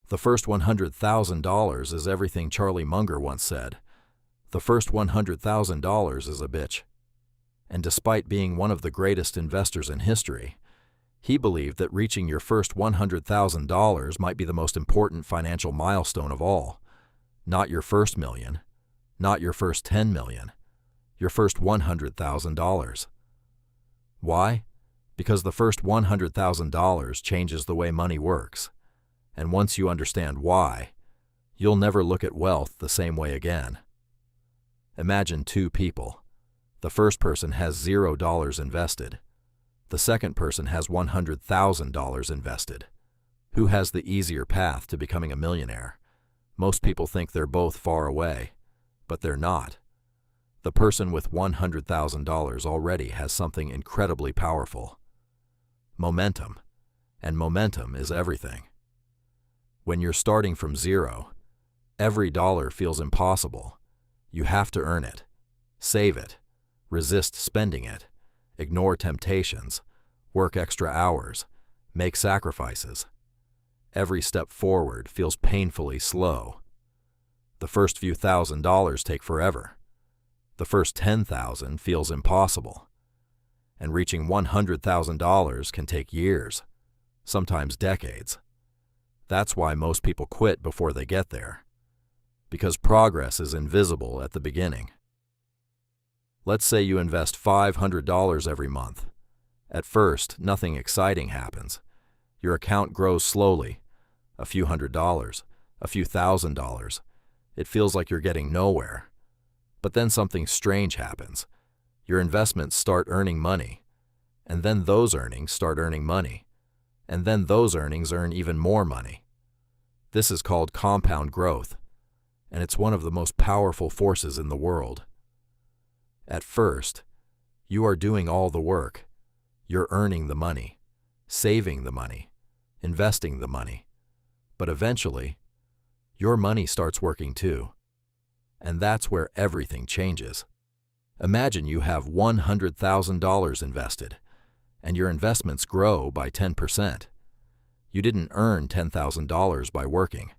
The first $100,000 is everything Charlie Munger once said. The first $100,000 is a bitch. And despite being one of the greatest investors in history, he believed that reaching your first $100,000 might be the most important financial milestone of all. Not your first million, not your first 10 million, your first $100,000. Why? Because the first $100,000 changes the way money works. And once you understand why, you'll never look at wealth the same way again. Imagine two people. The first person has $0 invested. The second person has $100,000 invested. Who has the easier path to becoming a millionaire? Most people think they're both far away, but they're not. The person with $100,000 already has something incredibly powerful. Momentum. And momentum is everything. When you're starting from zero, every dollar feels impossible. You have to earn it, save it, resist spending it, ignore temptations, work extra hours, make sacrifices. Every step forward feels painfully slow. The first few $1,000s take forever. The first $10,000 feels impossible. And reaching $100,000 can take years, sometimes decades. That's why most people quit before they get there. Because progress is invisible at the beginning. Let's say you invest $500 every month. At first, nothing exciting happens. Your account grows slowly, a few $100s, a few $1,000s. It feels like you're getting nowhere. But then something strange happens. Your investments start earning money, and then those earnings start earning money, and then those earnings earn even more money. This is called compound growth, and it's one of the most powerful forces in the world. At first, you are doing all the work. You're earning the money, saving the money, investing the money. But eventually, your money starts working too. And that's where everything changes. Imagine you have $100,000 invested, and your investments grow by 10%. You didn't earn $10,000 by working.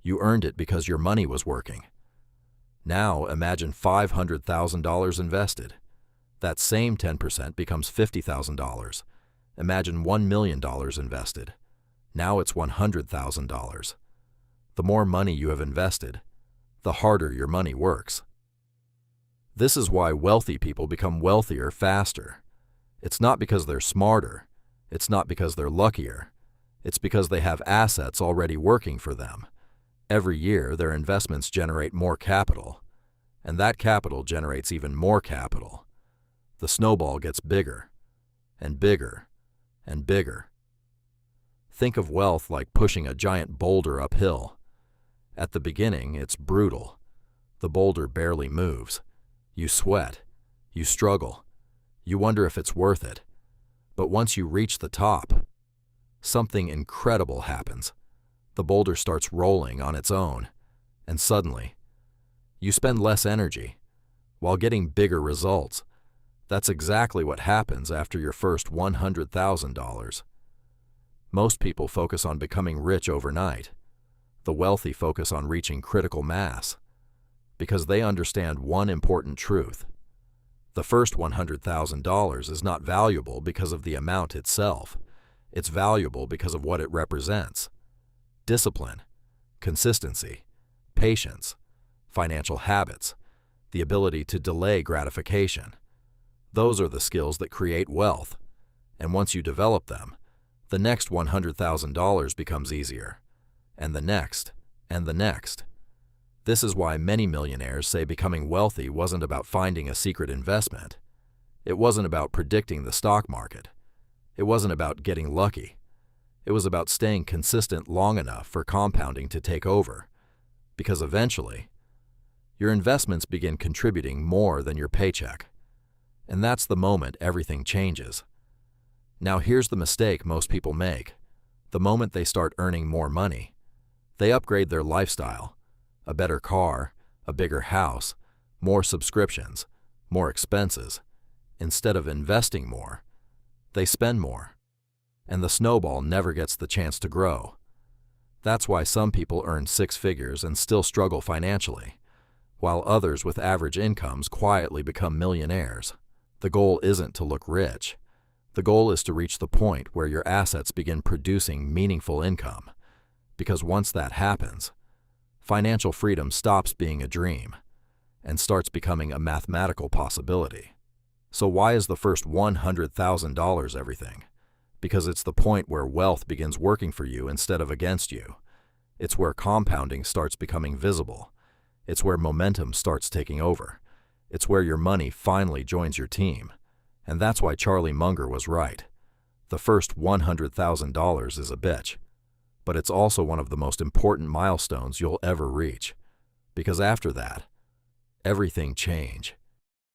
You earned it because your money was working. Now imagine $500,000 invested. That same 10% becomes $50,000. Imagine $1 million invested. Now it's $100,000. The more money you have invested, the harder your money works. This is why wealthy people become wealthier faster. It's not because they're smarter. It's not because they're luckier. It's because they have assets already working for them. Every year, their investments generate more capital, and that capital generates even more capital. The snowball gets bigger, and bigger, and bigger. Think of wealth like pushing a giant boulder uphill. At the beginning, it's brutal. The boulder barely moves. You sweat. You struggle. You wonder if it's worth it. But once you reach the top, something incredible happens. The boulder starts rolling on its own, and suddenly, you spend less energy while getting bigger results. That's exactly what happens after your first $100,000. Most people focus on becoming rich overnight. The wealthy focus on reaching critical mass because they understand one important truth. The first $100,000 is not valuable because of the amount itself. It's valuable because of what it represents. Discipline, consistency, patience, financial habits, the ability to delay gratification. Those are the skills that create wealth, and once you develop them, the next $100,000 becomes easier, and the next, and the next. This is why many millionaires say becoming wealthy wasn't about finding a secret investment. It wasn't about predicting the stock market. It wasn't about getting lucky. It was about staying consistent long enough for compounding to take over, because eventually, your investments begin contributing more than your paycheck. And that's the moment everything changes. Now here's the mistake most people make. The moment they start earning more money, they upgrade their lifestyle. A better car, a bigger house, more subscriptions, more expenses. Instead of investing more, they spend more. And the snowball never gets the chance to grow. That's why some people earn six figures and still struggle financially, while others with average incomes quietly become millionaires. The goal isn't to look rich. The goal is to reach the point where your assets begin producing meaningful income. Because once that happens, financial freedom stops being a dream and starts becoming a mathematical possibility. So why is the first $100,000 everything? Because it's the point where wealth begins working for you instead of against you. It's where compounding starts becoming visible. It's where momentum starts taking over. It's where your money finally joins your team. And that's why Charlie Munger was right. The first $100,000 is a bitch. But it's also one of the most important milestones you'll ever reach. Because after that, everything changes.